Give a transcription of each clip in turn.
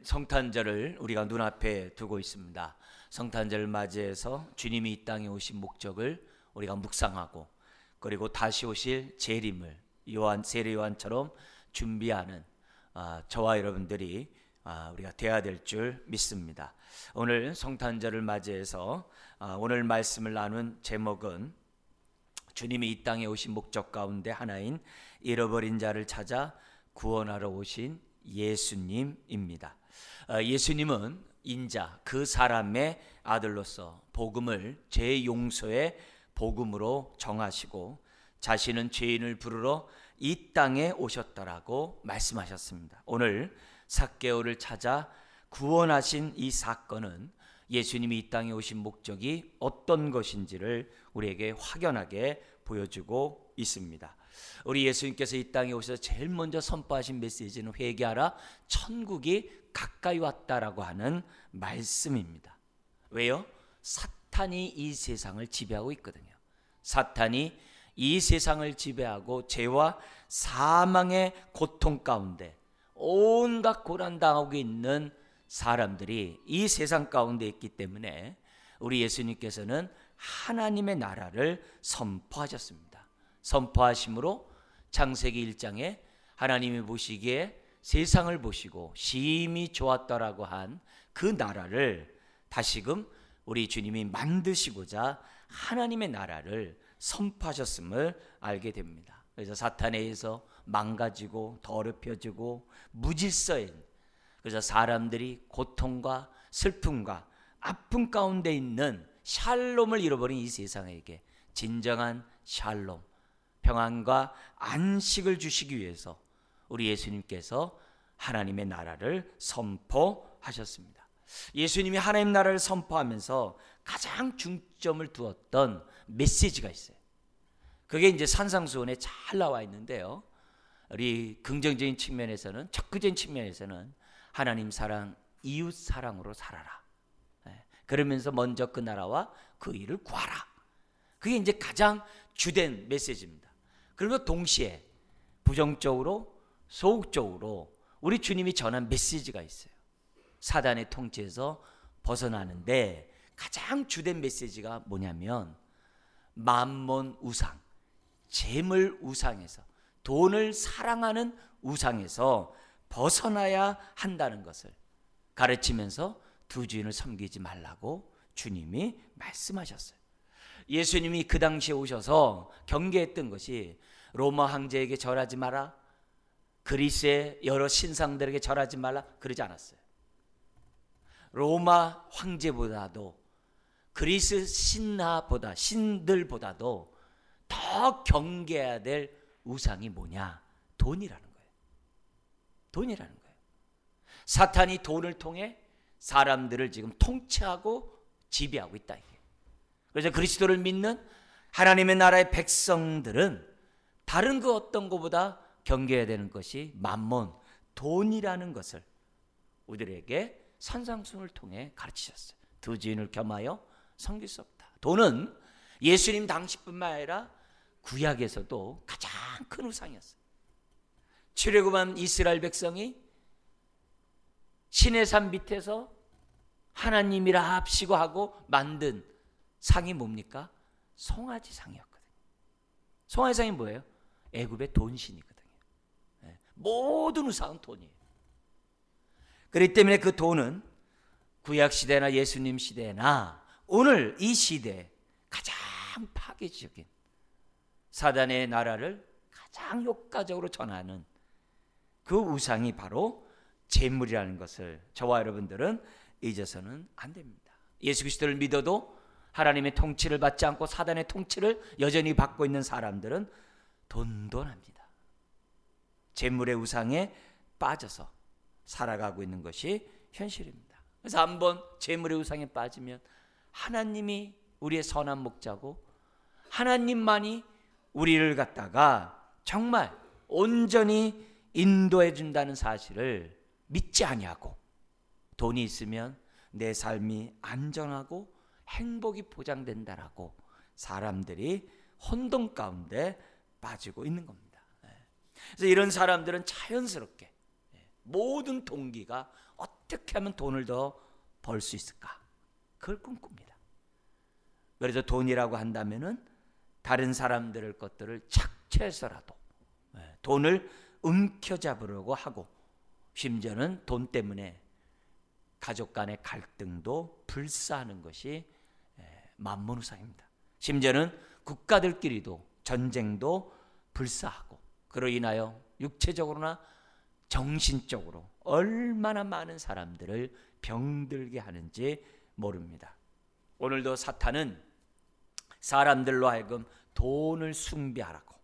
성탄절을 우리가 눈앞에 두고 있습니다. 성탄절을 맞이해서 주님이 이 땅에 오신 목적을 우리가 묵상하고, 그리고 다시 오실 재림을 세례 요한처럼 준비하는 저와 여러분들이 우리가 되어야 될 줄 믿습니다. 오늘 성탄절을 맞이해서 오늘 말씀을 나눈 제목은 주님이 이 땅에 오신 목적 가운데 하나인 잃어버린 자를 찾아 구원하러 오신 예수님입니다. 예수님은 인자, 그 사람의 아들로서 복음을 죄 용서의 복음으로 정하시고 자신은 죄인을 부르러 이 땅에 오셨더라고 말씀하셨습니다. 오늘 삭개오를 찾아 구원하신 이 사건은 예수님이 이 땅에 오신 목적이 어떤 것인지를 우리에게 확연하게 보여주고 있습니다. 우리 예수님께서 이 땅에 오셔서 제일 먼저 선포하신 메시지는 회개하라, 천국이 가까이 왔다라고 하는 말씀입니다. 왜요? 사탄이 이 세상을 지배하고 있거든요. 사탄이 이 세상을 지배하고 죄와 사망의 고통 가운데 온갖 고난당하고 있는 사람들이 이 세상 가운데 있기 때문에 우리 예수님께서는 하나님의 나라를 선포하셨습니다. 선포하심으로 창세기 1장에 하나님이 보시기에 세상을 보시고 심히 좋았더라고 한 그 나라를 다시금 우리 주님이 만드시고자 하나님의 나라를 선포하셨음을 알게 됩니다. 그래서 사탄에 의해서 망가지고 더럽혀지고 무질서인, 그래서 사람들이 고통과 슬픔과 아픔 가운데 있는 샬롬을 잃어버린 이 세상에게 진정한 샬롬, 평안과 안식을 주시기 위해서 우리 예수님께서 하나님의 나라를 선포하셨습니다. 예수님이 하나님 나라를 선포하면서 가장 중점을 두었던 메시지가 있어요. 그게 이제 산상수훈에 잘 나와 있는데요. 우리 긍정적인 측면에서는, 적극적인 측면에서는 하나님 사랑, 이웃 사랑으로 살아라. 그러면서 먼저 그 나라와 그 일을 구하라. 그게 이제 가장 주된 메시지입니다. 그리고 동시에 부정적으로, 소극적으로 우리 주님이 전한 메시지가 있어요. 사단의 통치에서 벗어나는데 가장 주된 메시지가 뭐냐면 만몬 우상, 재물 우상에서, 돈을 사랑하는 우상에서 벗어나야 한다는 것을 가르치면서 두 주인을 섬기지 말라고 주님이 말씀하셨어요. 예수님이 그 당시에 오셔서 경계했던 것이 로마 황제에게 절하지 마라, 그리스의 여러 신상들에게 절하지 말라, 그러지 않았어요. 로마 황제보다도, 그리스 신들보다도 더 경계해야 될 우상이 뭐냐? 돈이라는 거예요. 돈이라는 거예요. 사탄이 돈을 통해 사람들을 지금 통치하고 지배하고 있다. 그래서 그리스도를 믿는 하나님의 나라의 백성들은 다른 그 어떤 것보다 경계해야 되는 것이 만몬, 돈이라는 것을 우리에게 산상수훈을 통해 가르치셨어요. 두 주인을 겸하여 섬길 수 없다. 돈은 예수님 당시뿐만 아니라 구약에서도 가장 큰 우상이었어요. 출애굽한 이스라엘 백성이 시내산 밑에서 하나님이라 합시고 하고 만든 상이 뭡니까? 송아지 상이었거든요. 송아지 상이 뭐예요? 애굽의 돈신이거든요. 모든 우상은 돈이에요. 그렇기 때문에 그 돈은 구약 시대나 예수님 시대나 오늘 이 시대에 가장 파괴적인 사단의 나라를 가장 효과적으로 전하는 그 우상이 바로 재물이라는 것을 저와 여러분들은 잊어서는 안 됩니다. 예수 그리스도를 믿어도 하나님의 통치를 받지 않고 사단의 통치를 여전히 받고 있는 사람들은 돈돈합니다. 재물의 우상에 빠져서 살아가고 있는 것이 현실입니다. 그래서 한번 재물의 우상에 빠지면 하나님이 우리의 선한 목자고 하나님만이 우리를 갖다가 정말 온전히 인도해 준다는 사실을 믿지 아니하고 돈이 있으면 내 삶이 안전하고 행복이 보장된다라고 사람들이 혼돈 가운데 빠지고 있는 겁니다. 그래서 이런 사람들은 자연스럽게 모든 동기가 어떻게 하면 돈을 더 벌 수 있을까? 그걸 꿈꿉니다. 그래서 돈이라고 한다면은 다른 사람들의 것들을 착취해서라도 돈을 움켜잡으려고 하고, 심지어는 돈 때문에 가족 간의 갈등도 불사하는 것이 만문우상입니다. 심지어는 국가들끼리도 전쟁도 불사하고, 그로 인하여 육체적으로나 정신적으로 얼마나 많은 사람들을 병들게 하는지 모릅니다. 오늘도 사탄은 사람들로 하여금 돈을 숭배하라고,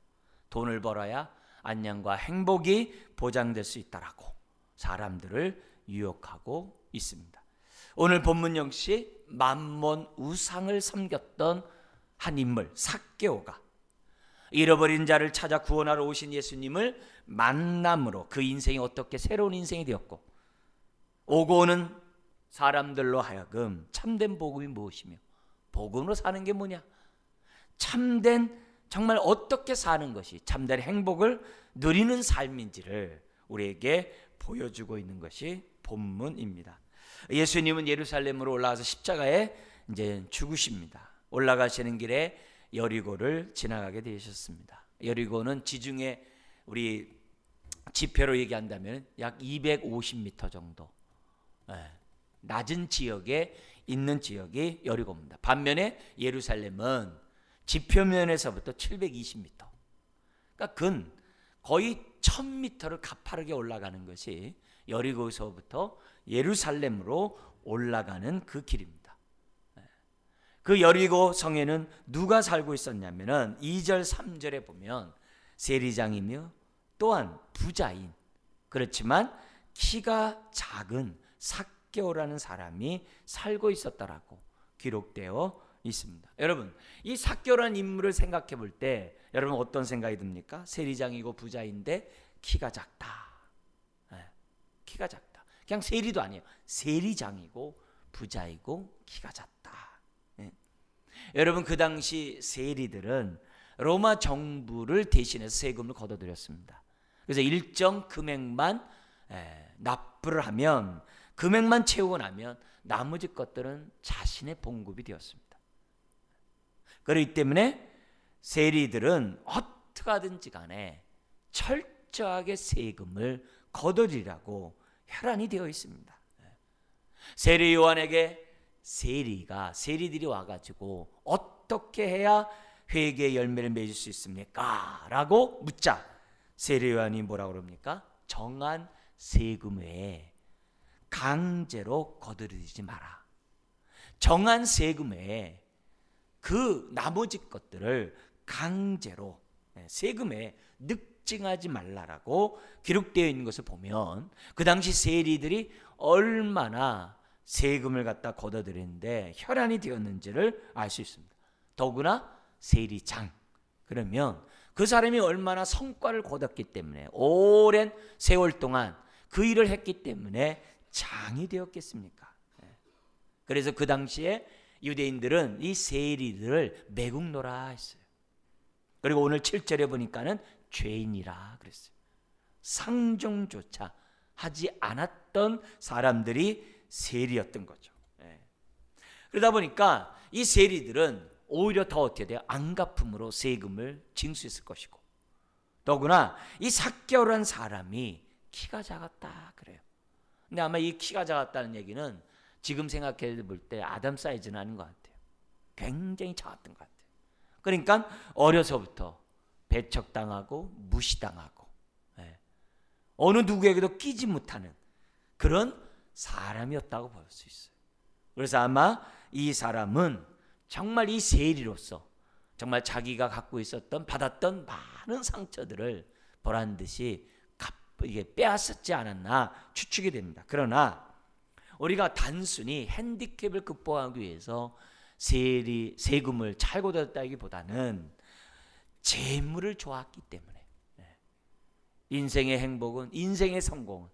돈을 벌어야 안녕과 행복이 보장될 수 있다라고 사람들을 유혹하고 있습니다. 오늘 본문 역시 만몬 우상을 섬겼던 한 인물 삭개오가 잃어버린 자를 찾아 구원하러 오신 예수님을 만남으로 그 인생이 어떻게 새로운 인생이 되었고, 오고 오는 사람들로 하여금 참된 복음이 무엇이며 복음으로 사는 게 뭐냐, 참된 정말 어떻게 사는 것이 참된 행복을 누리는 삶인지를 우리에게 보여주고 있는 것이 본문입니다. 예수님은 예루살렘으로 올라가서 십자가에 이제 죽으십니다. 올라가시는 길에 여리고를 지나가게 되셨습니다. 여리고는 지중해 우리 지표로 얘기한다면 약 250m 정도 낮은 지역에 있는 지역이 여리고입니다. 반면에 예루살렘은 지표면에서부터 720m, 그러니까 근 거의 1000m를 가파르게 올라가는 것이 여리고에서부터 예루살렘으로 올라가는 그 길입니다. 그 여리고 성에는 누가 살고 있었냐면은 2절 3절에 보면 세리장이며 또한 부자인, 그렇지만 키가 작은 삭개오라는 사람이 살고 있었다라고 기록되어 있습니다. 여러분, 이 삭개오라는 인물을 생각해 볼 때 여러분 어떤 생각이 듭니까? 세리장이고 부자인데 키가 작다. 키가 작다. 그냥 세리도 아니에요. 세리장이고 부자이고 키가 작다. 여러분, 그 당시 세리들은 로마 정부를 대신해서 세금을 걷어들였습니다. 그래서 일정 금액만 납부를 하면, 금액만 채우고 나면 나머지 것들은 자신의 봉급이 되었습니다. 그렇기 때문에 세리들은 어떻게 하든지 간에 철저하게 세금을 거둬들이라고 혈안이 되어 있습니다. 세리 요한에게 세리들이 와가지고 어떻게 해야 회개의 열매를 맺을 수 있습니까? 라고 묻자 세리 요한이 뭐라고 그럽니까? 정한 세금 외에 강제로 거두리지 마라. 정한 세금 외에 그 나머지 것들을 강제로 세금에 늑증하지 말라라고 기록되어 있는 것을 보면 그 당시 세리들이 얼마나 세금을 갖다 걷어들이는데 혈안이 되었는지를 알 수 있습니다. 더구나 세리장, 그러면 그 사람이 얼마나 성과를 거뒀기 때문에 오랜 세월 동안 그 일을 했기 때문에 장이 되었겠습니까? 그래서 그 당시에 유대인들은 이 세리들을 매국노라 했어요. 그리고 오늘 7절에 보니까는 죄인이라 그랬어요. 상종조차 하지 않았던 사람들이 세리였던 거죠. 그러다 보니까 이 세리들은 오히려 더 어떻게 돼요? 안갚음으로 세금을 징수했을 것이고, 더구나 이 삭개오라는 사람이 키가 작았다 그래요. 근데 아마 이 키가 작았다는 얘기는 지금 생각해 볼 때 아담 사이즈는 아닌 것 같아요. 굉장히 작았던 것 같아요. 그러니까 어려서부터 배척당하고 무시당하고 어느 누구에게도 끼지 못하는 그런 사람이었다고 볼 수 있어요. 그래서 아마 이 사람은 정말 이 세리로서 정말 자기가 갖고 있었던 받았던 많은 상처들을 보란듯이 이게 빼앗았지 않았나 추측이 됩니다. 그러나 우리가 단순히 핸디캡을 극복하기 위해서 세금을 잘 걷어들였다기보다는 재물을 좋아했기 때문에 인생의 행복은, 인생의 성공은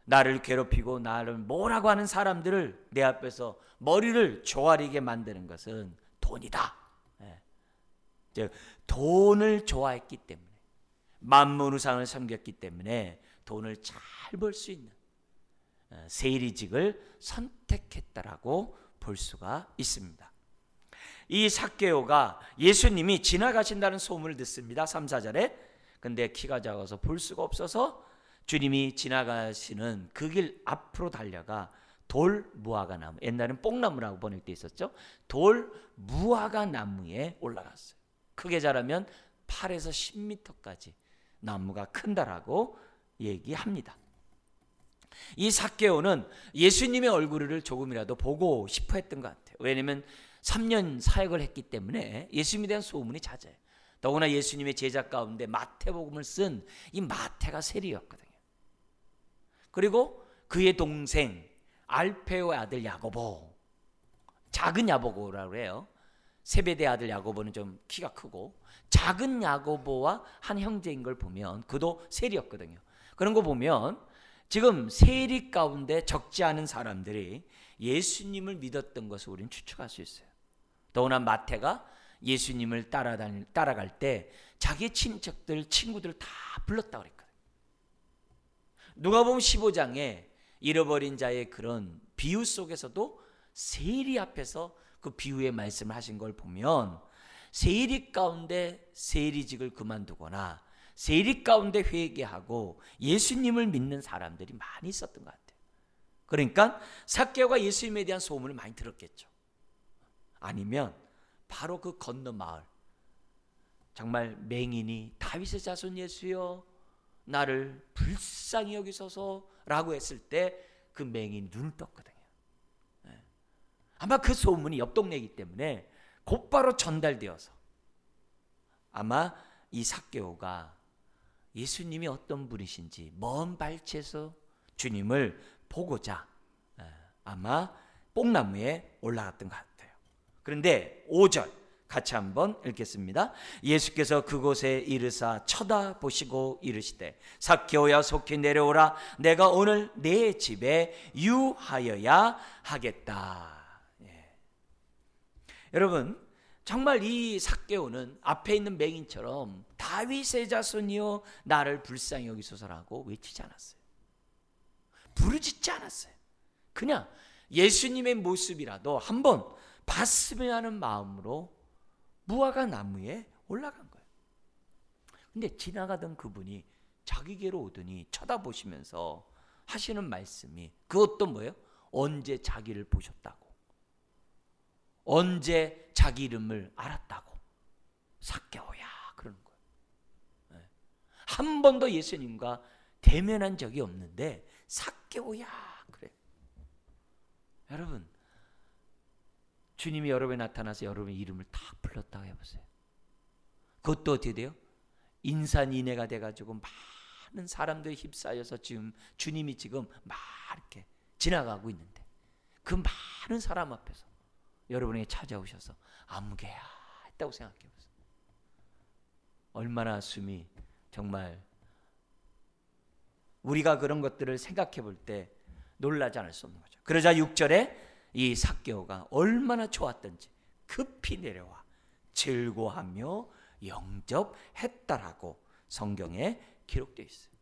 나를 괴롭히고 나를 뭐라고 하는 사람들을 내 앞에서 머리를 조아리게 만드는 것은 돈이다. 즉 돈을 좋아했기 때문에, 만문우상을 섬겼기 때문에 돈을 잘 벌 수 있는, 세리직을 선택했다라고 볼 수가 있습니다. 이 삭개오가 예수님이 지나가신다는 소문을 듣습니다. 3, 4절에. 근데 키가 작아서 볼 수가 없어서 주님이 지나가시는 그 길 앞으로 달려가 돌 무화과 나무, 옛날에는 뽕나무라고 번역되어 있었죠. 돌 무화과 나무에 올라갔어요. 크게 자라면 8에서 10m까지 나무가 큰다라고 얘기합니다. 이 삭개오는 예수님의 얼굴을 조금이라도 보고 싶어 했던 것 같아요. 왜냐하면 3년 사역을 했기 때문에 예수님에 대한 소문이 잦아요. 더구나 예수님의 제자 가운데 마태복음을 쓴 이 마태가 세리였거든요. 그리고 그의 동생 알페오의 아들 야고보, 작은 야고보라고 해요. 세베대 아들 야고보는 좀 키가 크고 작은 야고보와 한 형제인 걸 보면 그도 세리였거든요. 그런 거 보면 지금 세리 가운데 적지 않은 사람들이 예수님을 믿었던 것을 우리는 추측할 수 있어요. 더구나 마태가 예수님을 따라갈 때 자기 친척들, 친구들 다 불렀다고 그랬거든요. 누가복음 15장에 잃어버린 자의 그런 비유 속에서도 세리 앞에서 그 비유의 말씀을 하신 걸 보면 세리 가운데 세리직을 그만두거나 세리 가운데 회개하고 예수님을 믿는 사람들이 많이 있었던 것 같아요. 그러니까 삭개오가 예수님에 대한 소문을 많이 들었겠죠. 아니면 바로 그 건너 마을, 정말 맹인이 다윗의 자손 예수여 나를 불쌍히 여기소서라고 했을 때 그 맹인이 눈을 떴거든요. 아마 그 소문이 옆 동네이기 때문에 곧바로 전달되어서 아마 이 삭개오가 예수님이 어떤 분이신지 먼 발치에서 주님을 보고자 아마 뽕나무에 올라갔던 것 같아요. 그런데 5절 같이 한번 읽겠습니다. 예수께서 그곳에 이르사 쳐다보시고 이르시되 삭개오야 속히 내려오라. 내가 오늘 내 집에 유하여야 하겠다. 여러분, 정말 이 삭개오는 앞에 있는 맹인처럼 다윗의 자손이여 나를 불쌍히 여기소서라고 외치지 않았어요. 부르짖지 않았어요. 그냥 예수님의 모습이라도 한번 봤으면 하는 마음으로 무화과 나무에 올라간 거예요. 근데 지나가던 그분이 자기께로 오더니 쳐다보시면서 하시는 말씀이 그것도 뭐예요? 언제 자기를 보셨다고, 언제 자기 이름을 알았다고, 삭개오야 그러는 거예요. 한 번도 예수님과 대면한 적이 없는데 삭개오야 그래. 여러분, 주님이 여러분에 나타나서 여러분의 이름을 딱 불렀다고 해보세요. 그것도 어떻게 돼요? 인산인해가 돼가지고 많은 사람들이 휩싸여서 지금 주님이 지금 막 이렇게 지나가고 있는데 그 많은 사람 앞에서 여러분에게 찾아오셔서 아무개야 했다고 생각해 보세요. 얼마나 숨이 정말 우리가 그런 것들을 생각해 볼 때 놀라지 않을 수 없는 거죠. 그러자 6절에 이 삭개오가 얼마나 좋았던지 급히 내려와 즐거워하며 영접했다라고 성경에 기록되어 있어요.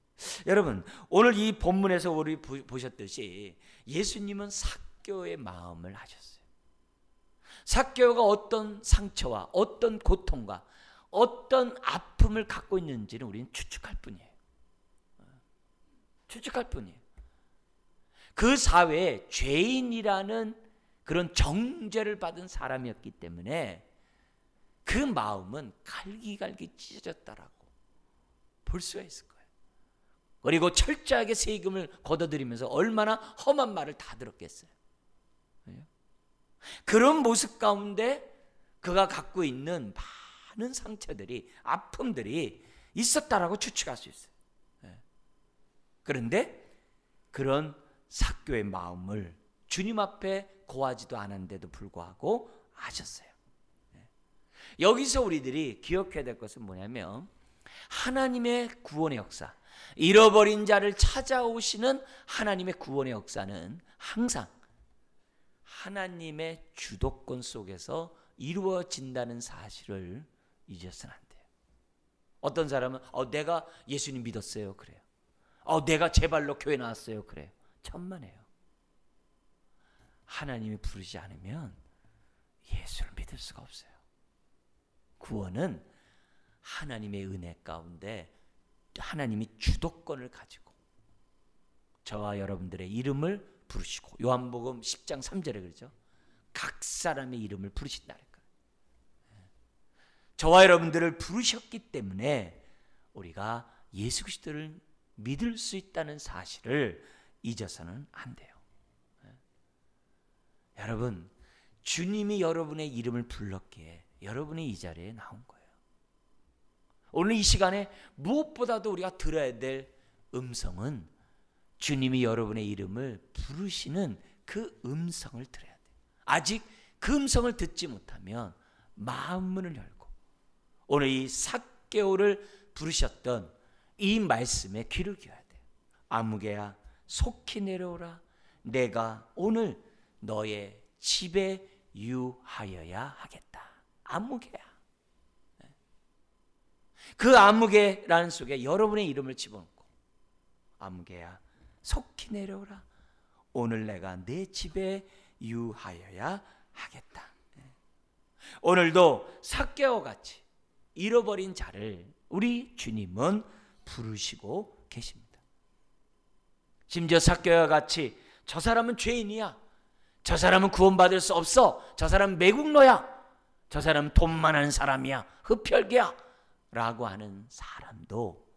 여러분, 오늘 이 본문에서 우리 보셨듯이 예수님은 삭개오의 마음을 아셨어요. 삭개오가 어떤 상처와 어떤 고통과 어떤 아픔을 갖고 있는지는 우리는 추측할 뿐이에요. 추측할 뿐이에요. 그 사회에 죄인이라는 그런 정죄를 받은 사람이었기 때문에 그 마음은 갈기갈기 찢어졌다라고 볼 수가 있을 거예요. 그리고 철저하게 세금을 걷어들이면서 얼마나 험한 말을 다 들었겠어요. 그런 모습 가운데 그가 갖고 있는 많은 상처들이, 아픔들이 있었다라고 추측할 수 있어요. 그런데 그런 삭개오의 마음을 주님 앞에 고하지도 않았는데도 불구하고 아셨어요. 여기서 우리들이 기억해야 될 것은 뭐냐면 하나님의 구원의 역사, 잃어버린 자를 찾아오시는 하나님의 구원의 역사는 항상 하나님의 주도권 속에서 이루어진다는 사실을 잊어서는 안 돼요. 어떤 사람은 내가 예수님 믿었어요 그래요. 내가 제 발로 교회 나왔어요 그래요. 천만에요. 하나님이 부르지 않으면 예수를 믿을 수가 없어요. 구원은 하나님의 은혜 가운데 하나님이 주도권을 가지고 저와 여러분들의 이름을 부르시고, 요한복음 10장 3절에 그러죠. 각 사람의 이름을 부르신다. 저와 여러분들을 부르셨기 때문에 우리가 예수 그리스도를 믿을 수 있다는 사실을 잊어서는 안 돼요. 여러분, 주님이 여러분의 이름을 불렀기에 여러분이 이 자리에 나온 거예요. 오늘 이 시간에 무엇보다도 우리가 들어야 될 음성은 주님이 여러분의 이름을 부르시는 그 음성을 들어야 돼요. 아직 그 음성을 듣지 못하면 마음 문을 열고 오늘 이 삭개오를 부르셨던 이 말씀에 귀를 기울여야 돼요. 아무개야 속히 내려오라. 내가 오늘 너의 집에 유하여야 하겠다. 아무개야. 그 아무개라는 속에 여러분의 이름을 집어넣고, 아무개야 속히 내려오라. 오늘 내가 내 집에 유하여야 하겠다. 오늘도 삭개오 같이 잃어버린 자를 우리 주님은 부르시고 계십니다. 심지어 삭개오와 같이 저 사람은 죄인이야, 저 사람은 구원받을 수 없어, 저 사람은 매국노야, 저 사람은 돈만 하는 사람이야, 흡혈귀야 라고 하는 사람도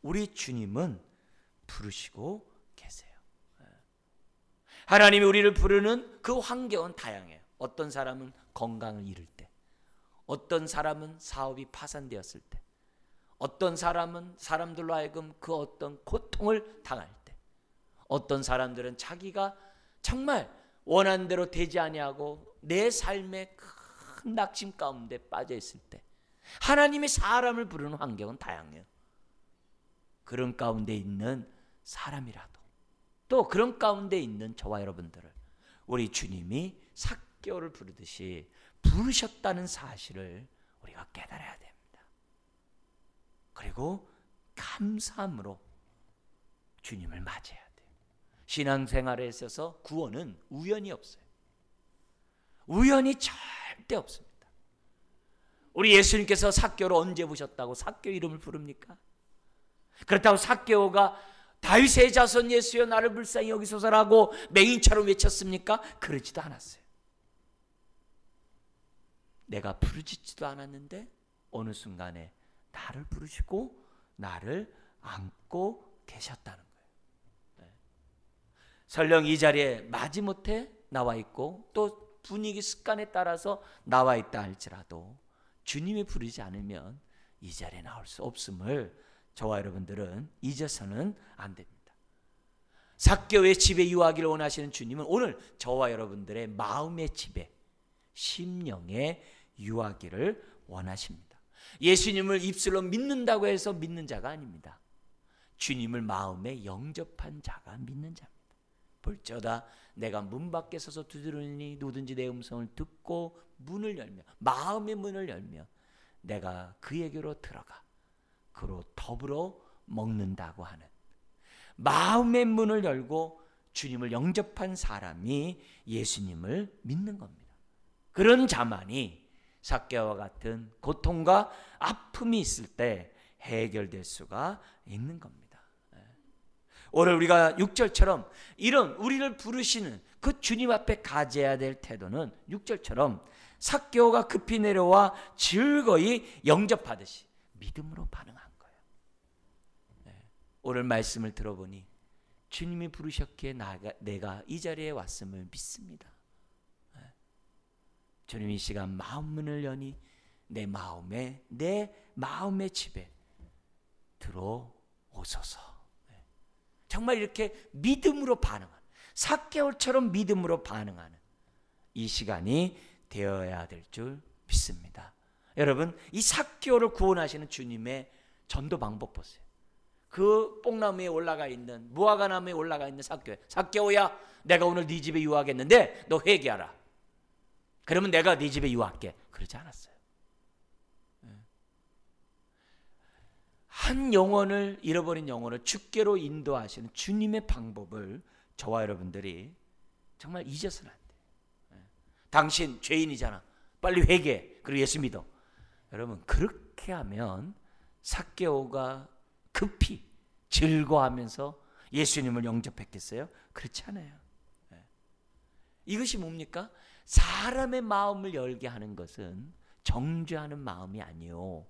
우리 주님은 부르시고 계세요. 하나님이 우리를 부르는 그 환경은 다양해요. 어떤 사람은 건강을 잃을 때, 어떤 사람은 사업이 파산되었을 때, 어떤 사람은 사람들로 하여금 그 어떤 고통을 당할 때, 어떤 사람들은 자기가 정말 원하는 대로 되지 아니하고 내 삶의 큰 낙심 가운데 빠져 있을 때, 하나님이 사람을 부르는 환경은 다양해요. 그런 가운데 있는 사람이라도, 또 그런 가운데 있는 저와 여러분들을 우리 주님이 삭개오를 부르듯이 부르셨다는 사실을 우리가 깨달아야 됩니다. 그리고 감사함으로 주님을 맞이해야 돼요. 신앙생활에 있어서 구원은 우연이 없어요. 우연이 절대 없습니다. 우리 예수님께서 삭개오를 언제 부르셨다고 삭개오 이름을 부릅니까? 그렇다고 삭개오가 다윗의 자손 예수여 나를 불쌍히 여기소서라고 맹인처럼 외쳤습니까? 그러지도 않았어요. 내가 부르짖지도 않았는데 어느 순간에 나를 부르시고 나를 안고 계셨다는 거예요. 네. 설령 이 자리에 마지못해 나와 있고 또 분위기 습관에 따라서 나와 있다 할지라도 주님이 부르지 않으면 이 자리에 나올 수 없음을 저와 여러분들은 잊어서는 안 됩니다. 삭개오의 집에 유하기를 원하시는 주님은 오늘 저와 여러분들의 마음의 집에, 심령에 유하기를 원하십니다. 예수님을 입술로 믿는다고 해서 믿는 자가 아닙니다. 주님을 마음에 영접한 자가 믿는 자입니다. 볼지어다 내가 문 밖에 서서 두드리니 누구든지 내 음성을 듣고 문을 열며, 마음의 문을 열며 내가 그에게로 들어가 그로 더불어 먹는다고 하는 마음의 문을 열고 주님을 영접한 사람이 예수님을 믿는 겁니다. 그런 자만이 삭개오와 같은 고통과 아픔이 있을 때 해결될 수가 있는 겁니다. 오늘 우리가 6절처럼 이런 우리를 부르시는 그 주님 앞에 가져야 될 태도는 6절처럼 삭개오가 급히 내려와 즐거이 영접하듯이 믿음으로 반응한 거예요. 오늘 말씀을 들어보니 주님이 부르셨기에 내가 이 자리에 왔음을 믿습니다. 주님 이 시간 마음 문을 여니 내 마음의 집에 들어오소서. 정말 이렇게 믿음으로 반응하는, 삭개오처럼 믿음으로 반응하는 이 시간이 되어야 될 줄 믿습니다. 여러분, 이 삭개오를 구원하시는 주님의 전도 방법 보세요. 그 뽕나무에 올라가 있는, 무화과나무에 올라가 있는 삭개오야 내가 오늘 네 집에 유하겠는데 너 회개하라. 그러면 내가 네 집에 유할게. 그러지 않았어요. 한 영혼을, 잃어버린 영혼을 주께로 인도하시는 주님의 방법을 저와 여러분들이 정말 잊어서는 안 돼요. 당신 죄인이잖아. 빨리 회개해. 그리고 예수 믿어. 여러분, 그렇게 하면 삭개오가 급히 즐거워하면서 예수님을 영접했겠어요? 그렇지 않아요. 이것이 뭡니까? 사람의 마음을 열게 하는 것은 정죄하는 마음이 아니요,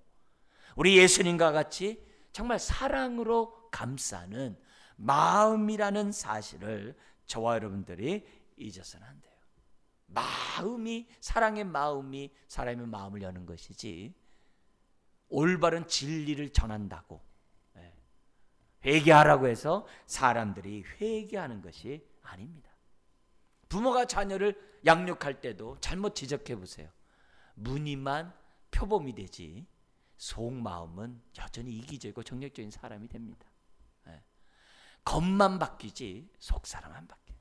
우리 예수님과 같이 정말 사랑으로 감싸는 마음이라는 사실을 저와 여러분들이 잊어서는 안 돼요. 마음이, 사랑의 마음이 사람의 마음을 여는 것이지, 올바른 진리를 전한다고 회개하라고 해서 사람들이 회개하는 것이 아닙니다. 부모가 자녀를 양육할 때도 잘못 지적해 보세요. 무늬만 표범이 되지 속마음은 여전히 이기적이고 정력적인 사람이 됩니다. 겉만 바뀌지 속사람 안 바뀌어요.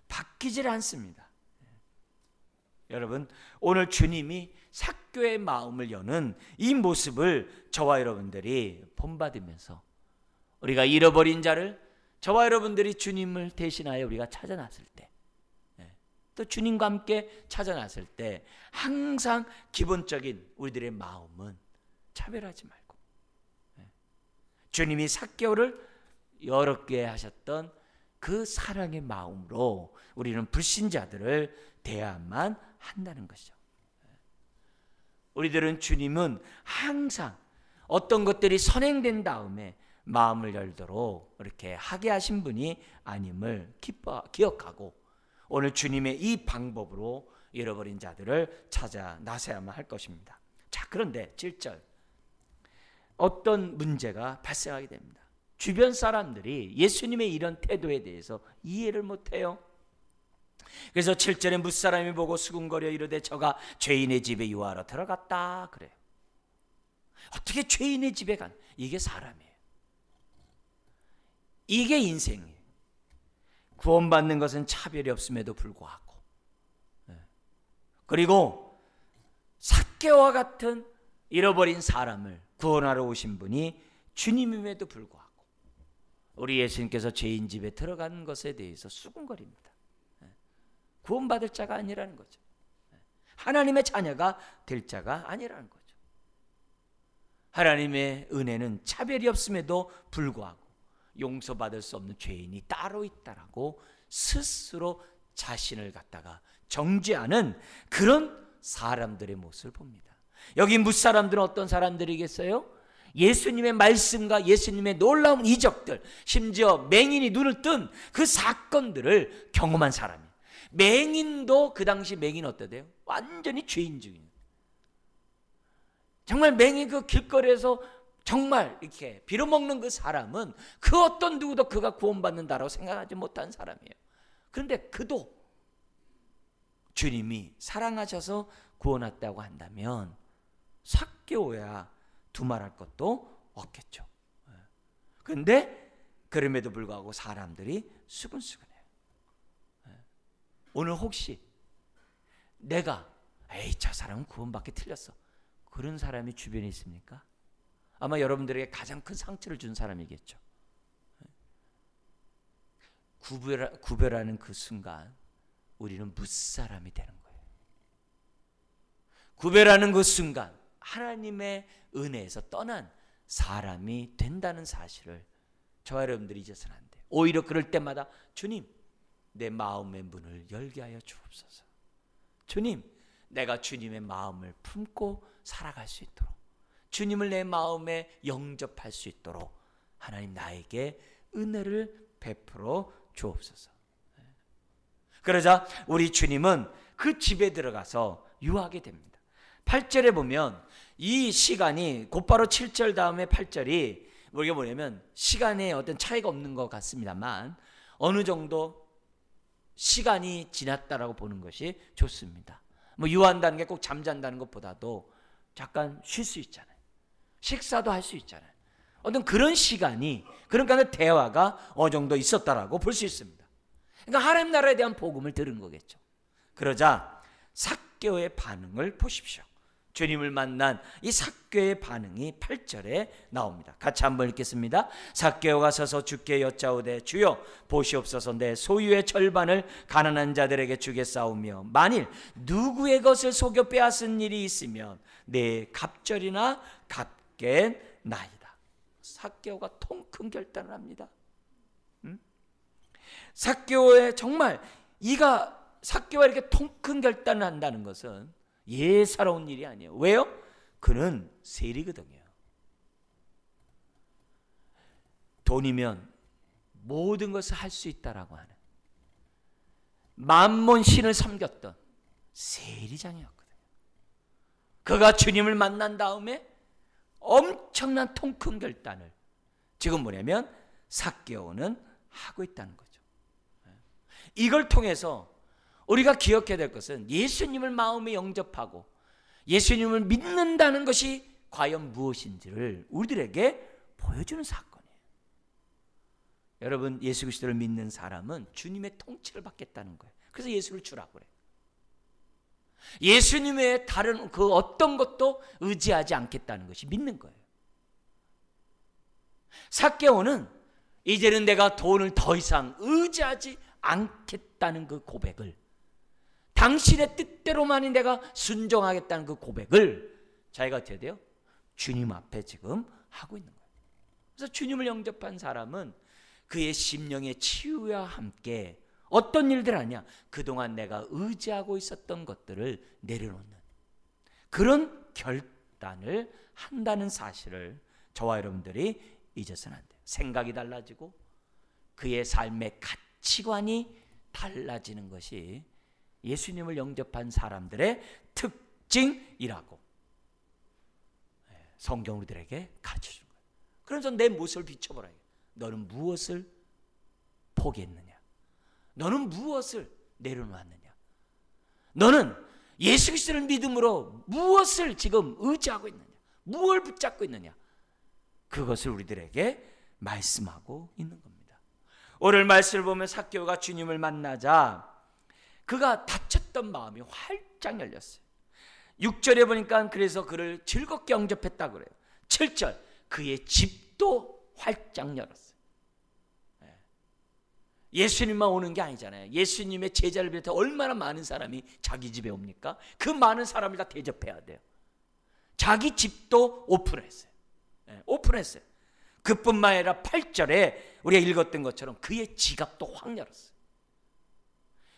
바뀌질 않습니다. 여러분, 오늘 주님이 삭개오의 마음을 여는 이 모습을 저와 여러분들이 본받으면서 우리가 잃어버린 자를 저와 여러분들이 주님을 대신하여 우리가 찾아 나설 때, 또 주님과 함께 찾아 나설 때 항상 기본적인 우리들의 마음은 차별하지 말고, 주님이 삭개오를 여롭게 하셨던 그 사랑의 마음으로 우리는 불신자들을 대해야만 한다는 것이죠. 우리들은 주님은 항상 어떤 것들이 선행된 다음에 마음을 열도록 이렇게 하게 하신 분이 아님을 기억하고 오늘 주님의 이 방법으로 잃어버린 자들을 찾아 나서야만 할 것입니다. 자, 그런데 7절, 어떤 문제가 발생하게 됩니다. 주변 사람들이 예수님의 이런 태도에 대해서 이해를 못해요. 그래서 7절에 무사람이 보고 수군거려 이르되 저가 죄인의 집에 유하러 들어갔다 그래요. 어떻게 죄인의 집에 간? 이게 사람이에요. 이게 인생이에요. 구원받는 것은 차별이 없음에도 불구하고, 그리고 삭개오와 같은 잃어버린 사람을 구원하러 오신 분이 주님임에도 불구하고 우리 예수님께서 죄인 집에 들어간 것에 대해서 수군거립니다. 구원받을 자가 아니라는 거죠. 하나님의 자녀가 될 자가 아니라는 거죠. 하나님의 은혜는 차별이 없음에도 불구하고 용서받을 수 없는 죄인이 따로 있다라고 스스로 자신을 갖다가 정죄하는 그런 사람들의 모습을 봅니다. 여기 무사람들은 어떤 사람들이겠어요? 예수님의 말씀과 예수님의 놀라운 이적들, 심지어 맹인이 눈을 뜬 그 사건들을 경험한 사람이에요. 맹인도 그 당시 맹인 어떠대요? 완전히 죄인 중이에요. 정말 맹인 그 길거리에서 정말 이렇게 빌어먹는 그 사람은 그 어떤 누구도 그가 구원받는다라고 생각하지 못한 사람이에요. 그런데 그도 주님이 사랑하셔서 구원했다고 한다면 삭개오야 두말할 것도 없겠죠. 그런데 그럼에도 불구하고 사람들이 수근수근해요. 오늘 혹시 내가 저 사람은 구원받기 틀렸어, 그런 사람이 주변에 있습니까? 아마 여러분들에게 가장 큰 상처를 준 사람이겠죠. 구별하는 그 순간 우리는 무사람이 되는 거예요. 구별하는 그 순간 하나님의 은혜에서 떠난 사람이 된다는 사실을 저와 여러분들이 잊어서는 안 돼요. 오히려 그럴 때마다 주님, 내 마음의 문을 열게 하여 주옵소서. 주님, 내가 주님의 마음을 품고 살아갈 수 있도록, 주님을 내 마음에 영접할 수 있도록 하나님 나에게 은혜를 베풀어 주옵소서. 그러자 우리 주님은 그 집에 들어가서 유하게 됩니다. 8절에 보면 이 시간이 곧바로 7절 다음에 8절이 이게 뭐냐면 시간에 어떤 차이가 없는 것 같습니다만 어느 정도 시간이 지났다라고 보는 것이 좋습니다. 뭐 유한다는 게 꼭 잠잔다는 것보다도 잠깐 쉴 수 있잖아요. 식사도 할 수 있잖아요. 어떤 그런 시간이, 그러니까 대화가 어느 정도 있었다라고 볼 수 있습니다. 그러니까 하나님 나라에 대한 복음을 들은 거겠죠. 그러자 삭개오의 반응을 보십시오. 주님을 만난 이 삭개오의 반응이 8절에 나옵니다. 같이 한번 읽겠습니다. 삭개오가 서서 주께 여짜오되 주여 보시옵소서 내 소유의 절반을 가난한 자들에게 주겠사오며 만일 누구의 것을 속여 빼앗은 일이 있으면 내 갑절이나 갚겠나이다. 삭개오가 통 큰 결단을 합니다. 삭개오의 정말 삭개오가 이렇게 통 큰 결단을 한다는 것은 예사로운 일이 아니에요. 왜요? 그는 세리거든요. 돈이면 모든 것을 할 수 있다라고 하는 만몬 신을 섬겼던 세리장이었거든요. 그가 주님을 만난 다음에 엄청난 통 큰 결단을 지금 뭐냐면 삭개오는 하고 있다는 거죠. 이걸 통해서 우리가 기억해야 될 것은 예수님을 마음에 영접하고 예수님을 믿는다는 것이 과연 무엇인지를 우리들에게 보여주는 사건이에요. 여러분, 예수 그리스도를 믿는 사람은 주님의 통치를 받겠다는 거예요. 그래서 예수를 주라고 그래요. 예수님의 다른 그 어떤 것도 의지하지 않겠다는 것이 믿는 거예요. 삭개오는 이제는 내가 돈을 더 이상 의지하지 않겠다는 그 고백을, 당신의 뜻대로만이 내가 순종하겠다는 그 고백을 자기가 어떻게 돼요? 주님 앞에 지금 하고 있는 거예요. 그래서 주님을 영접한 사람은 그의 심령의 치유와 함께 어떤 일들 하냐? 그동안 내가 의지하고 있었던 것들을 내려놓는 그런 결단을 한다는 사실을 저와 여러분들이 잊어서는 안 돼요. 생각이 달라지고 그의 삶의 가치관이 달라지는 것이 예수님을 영접한 사람들의 특징이라고 성경 우리들에게 가르쳐주는 거예요. 그래서 내 모습을 비춰보라. 너는 무엇을 포기했느냐? 너는 무엇을 내려놓았느냐? 너는 예수 그리스도를 믿음으로 무엇을 지금 의지하고 있느냐? 무엇을 붙잡고 있느냐? 그것을 우리들에게 말씀하고 있는 겁니다. 오늘 말씀을 보면 삭개오가 주님을 만나자 그가 닫혔던 마음이 활짝 열렸어요. 6절에 보니까 그래서 그를 즐겁게 영접했다고 그래요. 7절 그의 집도 활짝 열었어요. 예수님만 오는 게 아니잖아요. 예수님의 제자를 비롯해 얼마나 많은 사람이 자기 집에 옵니까? 그 많은 사람을 다 대접해야 돼요. 자기 집도 오픈했어요. 오픈했어요. 그뿐만 아니라 8절에 우리가 읽었던 것처럼 그의 지갑도 확 열었어요.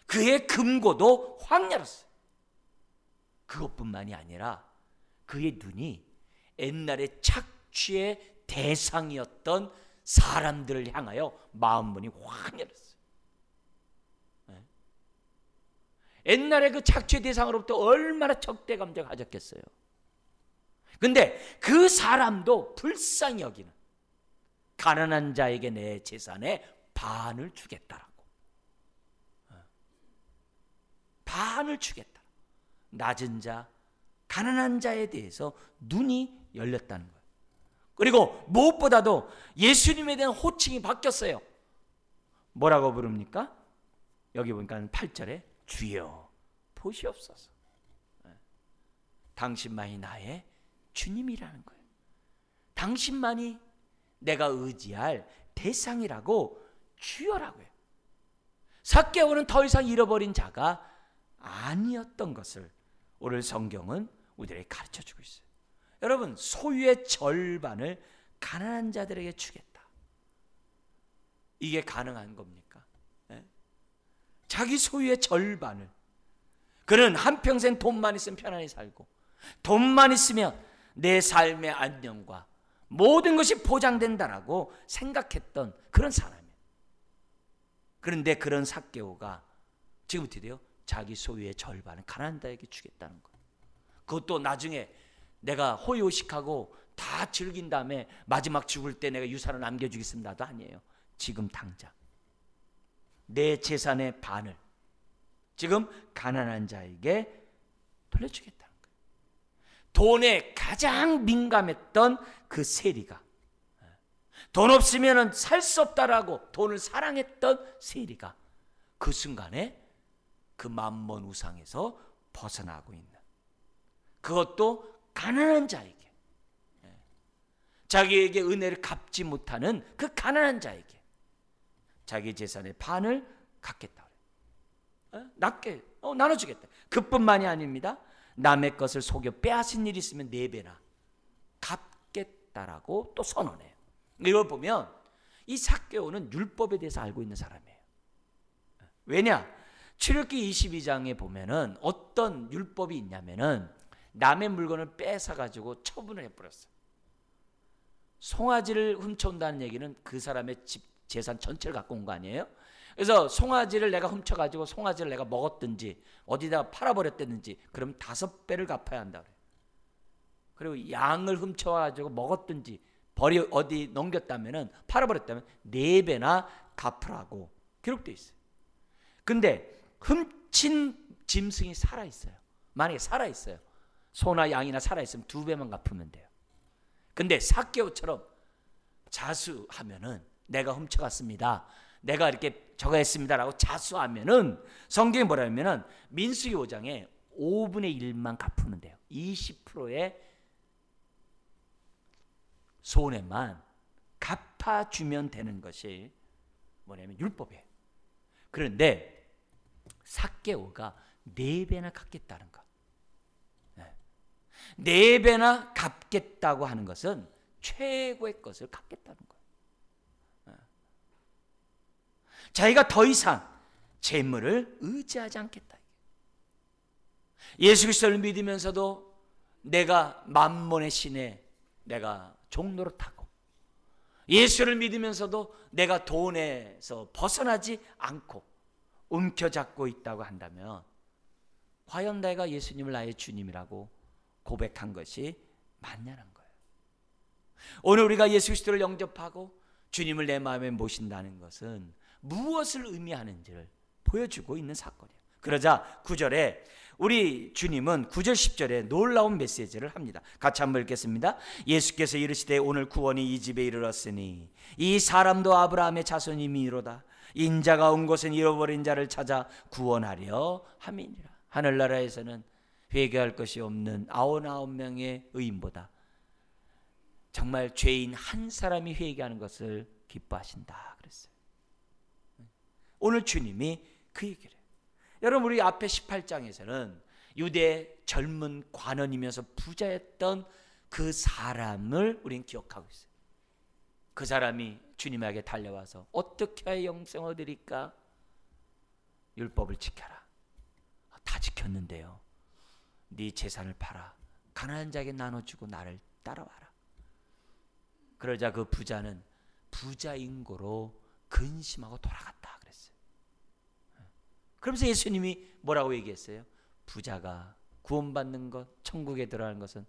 그의 금고도 확 열었어요. 그것뿐만이 아니라 그의 눈이 옛날에 착취의 대상이었던 사람들을 향하여 마음문이 확 열었어요. 옛날에 그 착취의 대상으로부터 얼마나 적대감정을 가졌겠어요. 근데 그 사람도 불쌍히 여기는 가난한 자에게 내 재산의 반을 주겠다라고. 반을 주겠다. 낮은 자, 가난한 자에 대해서 눈이 열렸다는 거예요. 그리고 무엇보다도 예수님에 대한 호칭이 바뀌었어요. 뭐라고 부릅니까? 여기 보니까 8절에 주여 보시옵소서. 당신만이 나의 주님이라는 거예요. 당신만이 내가 의지할 대상이라고 주여라고 해요. 삭개오는 더 이상 잃어버린 자가 아니었던 것을 오늘 성경은 우리에게 가르쳐주고 있어요. 여러분, 소유의 절반을 가난한 자들에게 주겠다. 이게 가능한 겁니까? 자기 소유의 절반을. 그는 한평생 돈만 있으면 편안히 살고 돈만 있으면 내 삶의 안녕과 모든 것이 보장된다라고 생각했던 그런 사람이에요. 그런데 그런 삭개오가 지금 어떻게 돼요? 자기 소유의 절반을 가난한 자에게 주겠다는 거예요. 그것도 나중에 내가 호의호식하고 다 즐긴 다음에 마지막 죽을 때 내가 유산을 남겨주겠습니다도 아니에요. 지금 당장 내 재산의 반을 지금 가난한 자에게 돌려주겠다는 거예요. 돈에 가장 민감했던 그 세리가, 돈 없으면 살 수 없다라고 돈을 사랑했던 세리가 그 순간에 그 만몬 우상에서 벗어나고 있는 그것도 가난한 자에게, 자기에게 은혜를 갚지 못하는 그 가난한 자에게 자기 재산의 반을 갖겠다. 낮게 나눠주겠다. 그뿐만이 아닙니다. 남의 것을 속여 빼앗은 일이 있으면 4배나 갚겠다라고 또 선언해요. 이걸 보면 이 삭개오는 율법에 대해서 알고 있는 사람이에요. 왜냐? 출애굽기 22장에 보면은 어떤 율법이 있냐면은 남의 물건을 뺏어 가지고 처분을 해버렸어. 송아지를 훔쳐온다는 얘기는 그 사람의 집 재산 전체를 갖고 온 거 아니에요? 그래서 송아지를 내가 훔쳐가지고 송아지를 내가 먹었든지 어디다 팔아버렸든지 그럼 5배를 갚아야 한다 그래요. 그리고 양을 훔쳐가지고 먹었든지 버리 어디 넘겼다면은 팔아버렸다면 4배나 갚으라고 기록되어 있어요. 근데 훔친 짐승이 살아있어요. 만약에 살아있어요. 소나 양이나 살아있으면 2배만 갚으면 돼요. 근데 삭개오처럼 자수하면은 내가 훔쳐갔습니다, 내가 이렇게 저거 했습니다라고 자수하면은 성경이 뭐라면은 민수기 5장에 5분의 1만 갚으면 돼요. 20%의 손해만 갚아주면 되는 것이 뭐냐면 율법이에요. 그런데 삭개오가 4배나 갚겠다는 것, 4배나 갚겠다고 하는 것은 최고의 것을 갚겠다는 거예요. 자기가 더 이상 재물을 의지하지 않겠다. 예수 그리스도를 믿으면서도 내가 만몬의 신에 내가 종노릇하고, 예수를 믿으면서도 내가 돈에서 벗어나지 않고 움켜잡고 있다고 한다면 과연 내가 예수님을 나의 주님이라고 고백한 것이 맞냐는 거예요. 오늘 우리가 예수 그리스도를 영접하고 주님을 내 마음에 모신다는 것은 무엇을 의미하는지를 보여주고 있는 사건이에요. 그러자 9절에 우리 주님은 9절 10절에 놀라운 메시지를 합니다. 같이 한번 읽겠습니다. 예수께서 이르시되 오늘 구원이 이 집에 이르렀으니 이 사람도 아브라함의 자손임이로다. 인자가 온 곳은 잃어버린 자를 찾아 구원하려 함이니라. 하늘나라에서는 회개할 것이 없는 99명의 의인보다 정말 죄인 한 사람이 회개하는 것을 기뻐하신다 그랬어요. 오늘 주님이 그 얘기를 해요. 여러분, 우리 앞에 18장에서는 유대 젊은 관원이면서 부자였던 그 사람을 우리는 기억하고 있어요. 그 사람이 주님에게 달려와서 어떻게 하여 영생을 얻으리까? 율법을 지켜라. 다 지켰는데요, 네 재산을 팔아 가난한 자에게 나눠주고 나를 따라와라. 그러자 그 부자는 부자인고로 근심하고 돌아갔다 그랬어요. 그러면서 예수님이 뭐라고 얘기했어요? 부자가 구원받는 것, 천국에 들어가는 것은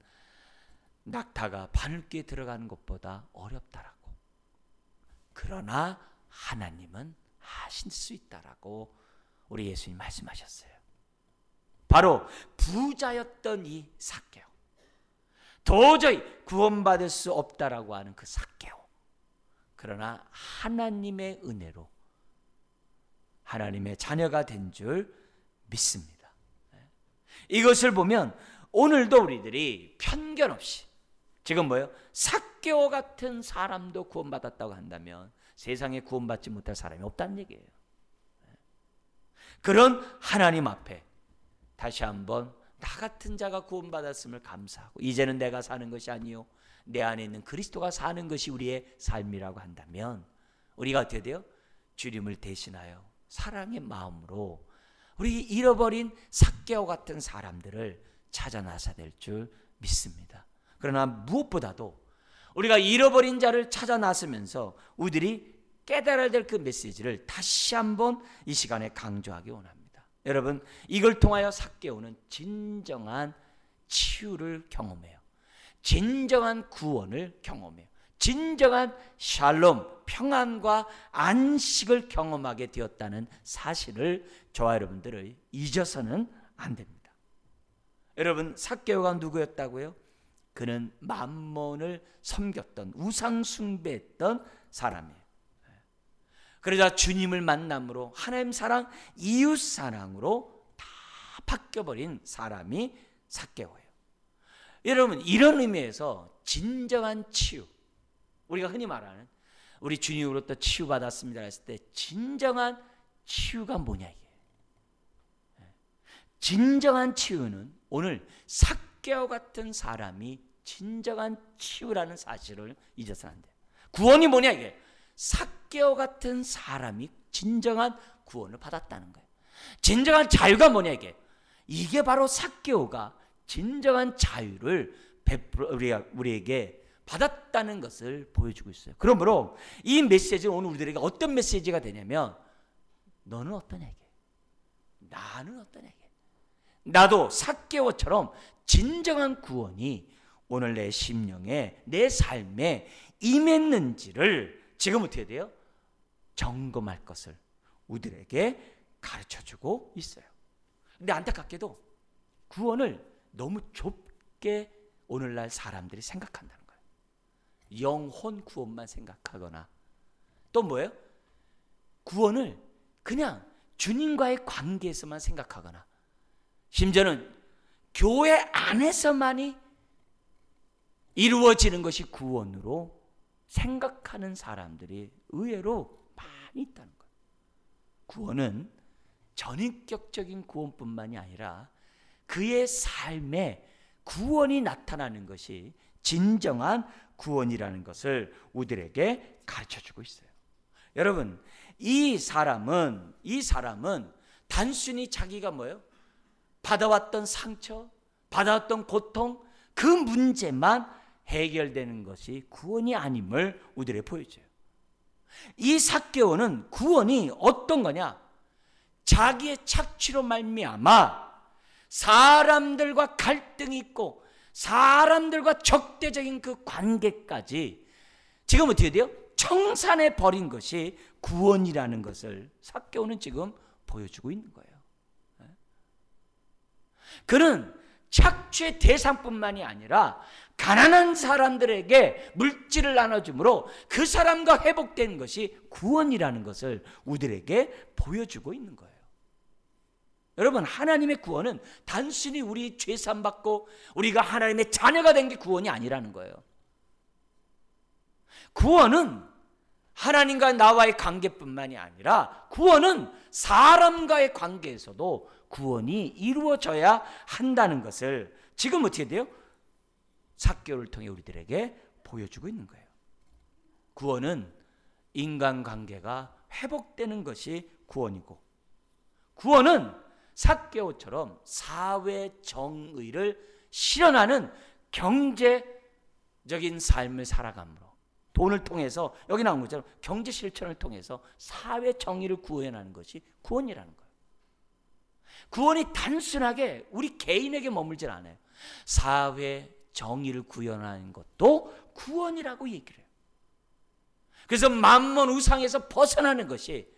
낙타가 바늘귀에 들어가는 것보다 어렵다라고. 그러나 하나님은 하실 수 있다라고 우리 예수님 말씀하셨어요. 바로 부자였던 이 삭개오, 도저히 구원받을 수 없다라고 하는 그 삭개오, 그러나 하나님의 은혜로 하나님의 자녀가 된 줄 믿습니다. 이것을 보면 오늘도 우리들이 편견 없이 지금 뭐예요? 삭개오 같은 사람도 구원받았다고 한다면 세상에 구원받지 못할 사람이 없다는 얘기예요. 그런 하나님 앞에 다시 한번 나 같은 자가 구원받았음을 감사하고 이제는 내가 사는 것이 아니요 내 안에 있는 그리스도가 사는 것이 우리의 삶이라고 한다면 우리가 어떻게 돼요? 주님을 대신하여 사랑의 마음으로 우리 잃어버린 삭개오 같은 사람들을 찾아 나서야 될 줄 믿습니다. 그러나 무엇보다도 우리가 잃어버린 자를 찾아 나서면서 우리들이 깨달아야 될 그 메시지를 다시 한번 이 시간에 강조하기 원합니다. 여러분, 이걸 통하여 삭개오는 진정한 치유를 경험해요. 진정한 구원을 경험해요. 진정한 샬롬, 평안과 안식을 경험하게 되었다는 사실을 저와 여러분들을 잊어서는 안 됩니다. 여러분, 삭개오가 누구였다고요? 그는 만몬을 섬겼던, 우상 숭배했던 사람이에요. 그러자 주님을 만남으로 하나님 사랑, 이웃 사랑으로 다 바뀌어버린 사람이 삭개오예요. 여러분, 이런 의미에서 진정한 치유, 우리가 흔히 말하는 우리 주님으로부터 치유받았습니다 했을 때 진정한 치유가 뭐냐, 이게. 진정한 치유는 오늘 삭개와 같은 사람이 진정한 치유라는 사실을 잊어서는 안 돼요. 구원이 뭐냐, 이게. 삭개와 같은 사람이 진정한 구원을 받았다는 거예요. 진정한 자유가 뭐냐, 이게. 이게 바로 삭개오가 진정한 자유를 우리에게 받았다는 것을 보여주고 있어요. 그러므로 이 메시지는 오늘 우리들에게 어떤 메시지가 되냐면, 너는 어떠냐, 이게. 나는 어떠냐, 이게. 나도 삭개오처럼 진정한 구원이 오늘 내 심령에, 내 삶에 임했는지를 지금 어떻게 돼요? 점검할 것을 우리들에게 가르쳐주고 있어요. 근데 안타깝게도 구원을 너무 좁게 오늘날 사람들이 생각한다는 거예요. 영혼 구원만 생각하거나, 또 뭐예요? 구원을 그냥 주님과의 관계에서만 생각하거나, 심지어는 교회 안에서만이 이루어지는 것이 구원으로 생각하는 사람들이 의외로 많이 있다는 거예요. 구원은 전인격적인 구원뿐만이 아니라 그의 삶에 구원이 나타나는 것이 진정한 구원이라는 것을 우리들에게 가르쳐주고 있어요. 여러분, 이 사람은 단순히 자기가 뭐예요? 받아왔던 상처, 받아왔던 고통, 그 문제만 해결되는 것이 구원이 아님을 우리들에게 보여줘요. 이 삭개오는 구원이 어떤 거냐? 자기의 착취로 말미암아 사람들과 갈등이 있고 사람들과 적대적인 그 관계까지 지금 어떻게 돼요? 청산해 버린 것이 구원이라는 것을 삭개오는 지금 보여주고 있는 거예요. 그는 착취의 대상뿐만이 아니라 가난한 사람들에게 물질을 나눠주므로 그 사람과 회복된 것이 구원이라는 것을 우리들에게 보여주고 있는 거예요. 여러분, 하나님의 구원은 단순히 우리 죄 사함 받고 우리가 하나님의 자녀가 된 게 구원이 아니라는 거예요. 구원은 하나님과 나와의 관계뿐만이 아니라 구원은 사람과의 관계에서도 구원이 이루어져야 한다는 것을 지금 어떻게 돼요? 삭개오를 통해 우리들에게 보여주고 있는 거예요. 구원은 인간관계가 회복되는 것이 구원이고, 구원은 삭개오처럼 사회 정의를 실현하는 경제적인 삶을 살아감으로, 돈을 통해서 여기 나온 것처럼 경제 실천을 통해서 사회 정의를 구현하는 것이 구원이라는 거예요. 구원이 단순하게 우리 개인에게 머물질 않아요. 사회 정의를 구현하는 것도 구원이라고 얘기를 해요. 그래서 만몬 우상에서 벗어나는 것이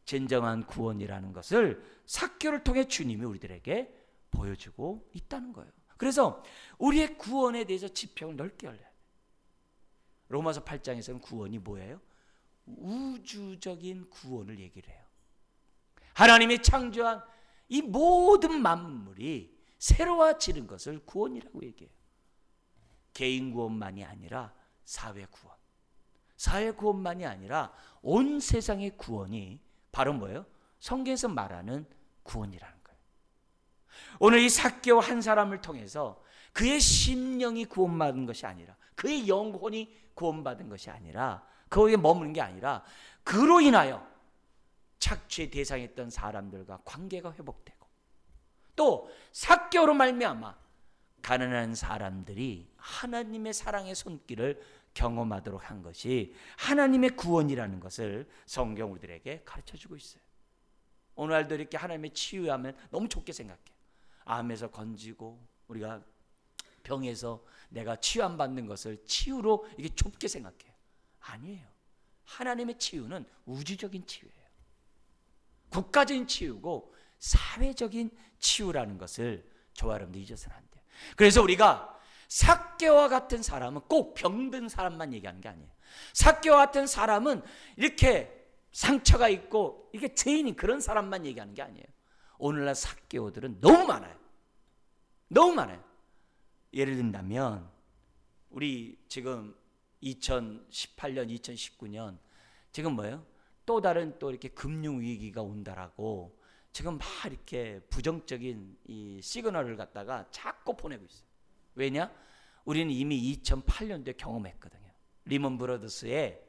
진정한 구원이라는 것을 삭개오를 통해 주님이 우리들에게 보여주고 있다는 거예요. 그래서 우리의 구원에 대해서 지평을 넓게 열려야 돼요. 로마서 8장에서는 구원이 뭐예요? 우주적인 구원을 얘기를 해요. 하나님이 창조한 이 모든 만물이 새로워지는 것을 구원이라고 얘기해요. 개인 구원만이 아니라 사회 구원, 사회 구원만이 아니라 온 세상의 구원이 바로 뭐예요? 성경에서 말하는 구원이라는 거예요. 오늘 이 삭개오 한 사람을 통해서 그의 심령이 구원받은 것이 아니라, 그의 영혼이 구원받은 것이 아니라, 거기에 머무는 게 아니라 그로 인하여 착취의 대상이었던 사람들과 관계가 회복되고, 또 삭개오로 말미암아 가난한 사람들이 하나님의 사랑의 손길을 경험하도록 한 것이 하나님의 구원이라는 것을 성경 우리들에게 가르쳐주고 있어요. 오늘날도 이렇게 하나님의 치유하면 너무 좋게 생각해요. 암에서 건지고 우리가 병에서 내가 치유함 받는 것을 치유로 이게 좁게 생각해요. 아니에요. 하나님의 치유는 우주적인 치유예요. 국가적인 치유고 사회적인 치유라는 것을 저와 여러분들 잊어서는 안 돼요. 그래서 우리가 삭개오와 같은 사람은 꼭 병든 사람만 얘기하는 게 아니에요. 삭개오와 같은 사람은 이렇게 상처가 있고 이게 죄인인 그런 사람만 얘기하는 게 아니에요. 오늘날 삭개오들은 너무 많아요. 너무 많아요. 예를 든다면 우리 지금 2018년, 2019년 지금 뭐예요? 또 다른 또 이렇게 금융 위기가 온다라고 지금 막 이렇게 부정적인 이 시그널을 갖다가 자꾸 보내고 있어요. 왜냐? 우리는 이미 2008년도에 경험했거든요. 리먼 브러더스의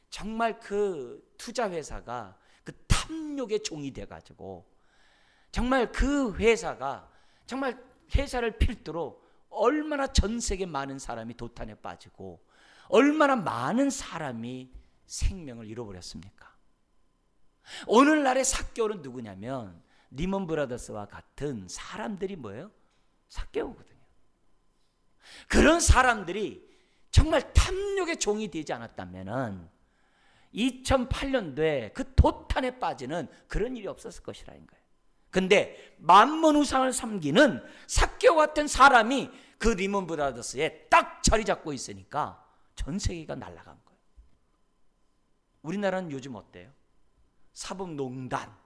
정말 그 투자 회사가 그 탐욕의 종이 돼가지고 정말 그 회사가 정말 회사를 필두로 얼마나 전 세계 많은 사람이 도탄에 빠지고 얼마나 많은 사람이 생명을 잃어버렸습니까? 오늘날의 삭개오는 누구냐면 리먼 브라더스와 같은 사람들이 뭐예요? 삭개오거든요. 그런 사람들이 정말 탐욕의 종이 되지 않았다면 2008년도에 그 도탄에 빠지는 그런 일이 없었을 것이라는 거예요. 근데 만몬 우상을 섬기는 삭개오 같은 사람이 그 리먼 브라더스에 딱 자리 잡고 있으니까 전 세계가 날아간 거예요. 우리나라는 요즘 어때요? 사법농단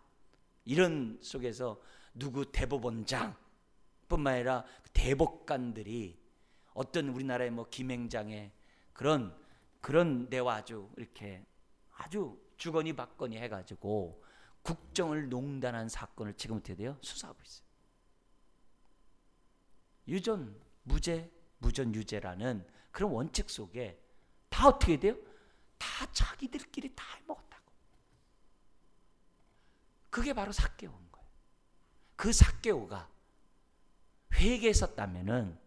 이런 속에서 누구 대법원장 뿐만 아니라 대법관들이 어떤 우리나라의 뭐 김행장의 그런 데와 아주 이렇게 아주 주거니 받거니 해가지고 국정을 농단한 사건을 지금 어떻게 돼요? 수사하고 있어요. 유전 무죄, 무전 유죄라는 그런 원칙 속에 다 어떻게 돼요? 다 자기들끼리 다 해먹었다고. 그게 바로 삭개오인 거예요. 그 삭개오가 회개했었다면은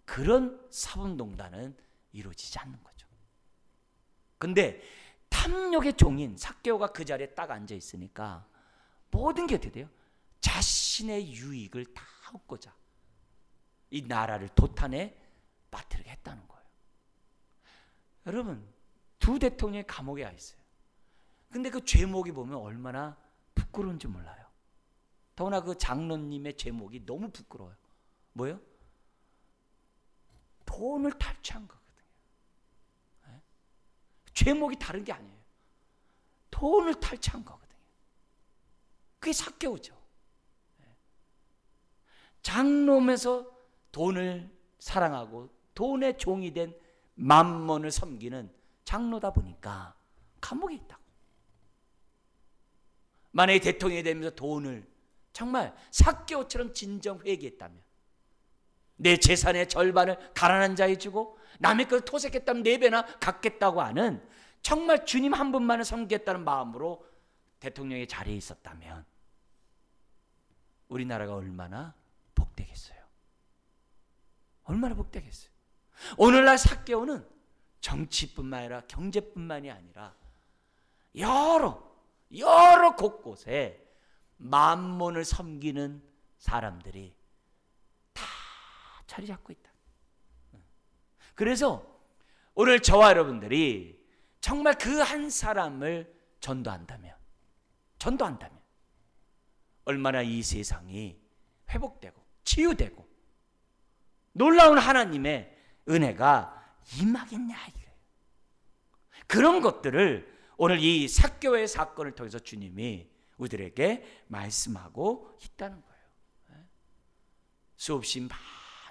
그런 사법농단은 이루어지지 않는 거죠. 근데 탐욕의 종인 삭개오가 그 자리에 딱 앉아 있으니까 모든 게 어떻게 돼요? 자신의 유익을 다 얻고자 이 나라를 도탄에 빠뜨리게 했다는 거예요. 여러분, 두 대통령이 감옥에 와 있어요. 근데 그 죄목이 보면 얼마나 부끄러운지 몰라요. 더구나 그 장로님의 죄목이 너무 부끄러워요. 뭐예요? 돈을 탈취한 거거든요. 네? 죄목이 다른 게 아니에요. 돈을 탈취한 거거든요. 그게 삭개오죠. 네. 장로면서 돈을 사랑하고 돈의 종이 된 만몬을 섬기는 장로다 보니까 감옥에 있다고. 만약에 대통령이 되면서 돈을 정말 삭개오처럼 진정 회개했다면 내 재산의 절반을 가난한 자에 주고 남의 것을 토색했다면 4배나 갖겠다고 하는 정말 주님 한 분만을 섬기겠다는 마음으로 대통령의 자리에 있었다면 우리나라가 얼마나 복되겠어요. 얼마나 복되겠어요. 오늘날 삭개오는 정치뿐만 아니라 경제뿐만이 아니라 여러 곳곳에 만몬을 섬기는 사람들이 다 자리 잡고 있다. 그래서 오늘 저와 여러분들이 정말 그 한 사람을 전도한다면 얼마나 이 세상이 회복되고 치유되고 놀라운 하나님의 은혜가 임하겠냐 이거예요. 그런 것들을 오늘 이 삭개오의 사건을 통해서 주님이 우리들에게 말씀하고 있다는 거예요. 수없이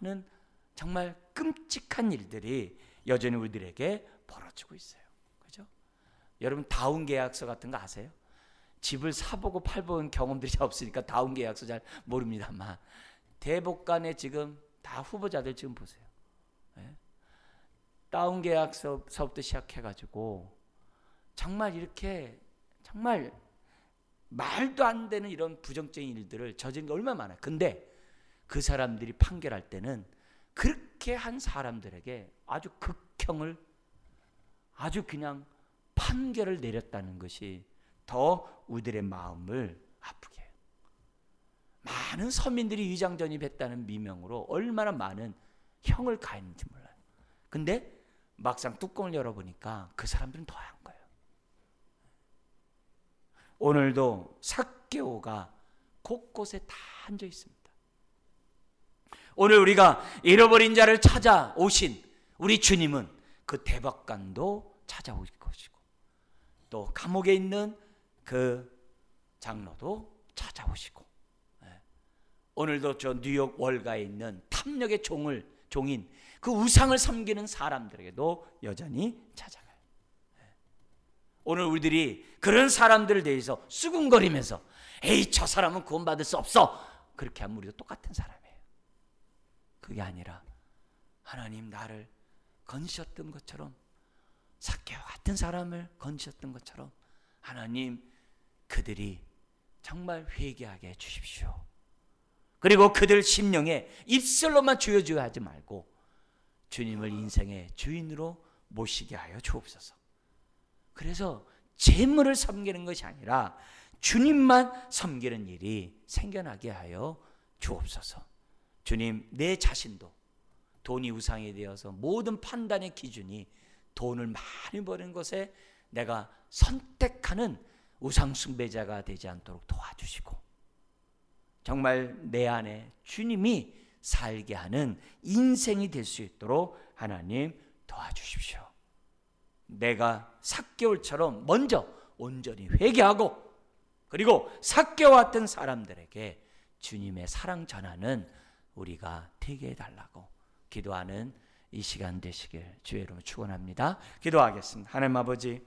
많은 정말 끔찍한 일들이 여전히 우리들에게 벌어지고 있어요. 그죠? 여러분 다운 계약서 같은 거 아세요? 집을 사보고 팔본 경험들이 잘 없으니까 다운 계약서 잘 모릅니다만 대법관에 지금 다 후보자들 지금 보세요. 다운 계약서부터 시작해가지고 정말 이렇게 정말 말도 안 되는 이런 부정적인 일들을 저지른 게 얼마나 많아요. 근데 그 사람들이 판결할 때는 그렇게 한 사람들에게 아주 극형을 아주 그냥 판결을 내렸다는 것이 더 우리들의 마음을 아프게 해요. 많은 서민들이 위장전입했다는 미명으로 얼마나 많은 형을 가했는지 몰라요. 근데 막상 뚜껑을 열어보니까 그 사람들은 더한 거예요. 오늘도 삭개오가 곳곳에 다 앉아 있습니다. 오늘 우리가 잃어버린 자를 찾아오신 우리 주님은 그 대법관도 찾아올 것이고 또 감옥에 있는 그 장로도 찾아오시고 오늘도 저 뉴욕 월가에 있는 탐욕의 종을 종인 그 우상을 섬기는 사람들에게도 여전히 찾아가요. 오늘 우리들이 그런 사람들에 대해서 수군거리면서 에이 저 사람은 구원받을 수 없어 그렇게 하면 우리도 똑같은 사람이에요. 그게 아니라 하나님 나를 건지셨던 것처럼 삭개와 같은 사람을 건지셨던 것처럼 하나님 그들이 정말 회개하게 해주십시오. 그리고 그들 심령에 입술로만 주여 하지 말고 주님을 인생의 주인으로 모시게 하여 주옵소서. 그래서 재물을 섬기는 것이 아니라 주님만 섬기는 일이 생겨나게 하여 주옵소서. 주님, 내 자신도 돈이 우상이 되어서 모든 판단의 기준이 돈을 많이 버는 것에 내가 선택하는 우상 숭배자가 되지 않도록 도와주시고 정말 내 안에 주님이 살게 하는 인생이 될 수 있도록 하나님 도와주십시오. 내가 삭개오처럼 먼저 온전히 회개하고 그리고 삭개와 같은 사람들에게 주님의 사랑 전하는 우리가 되게 해달라고 기도하는 이 시간 되시길 주의 이름으로 축원합니다. 기도하겠습니다. 하나님 아버지,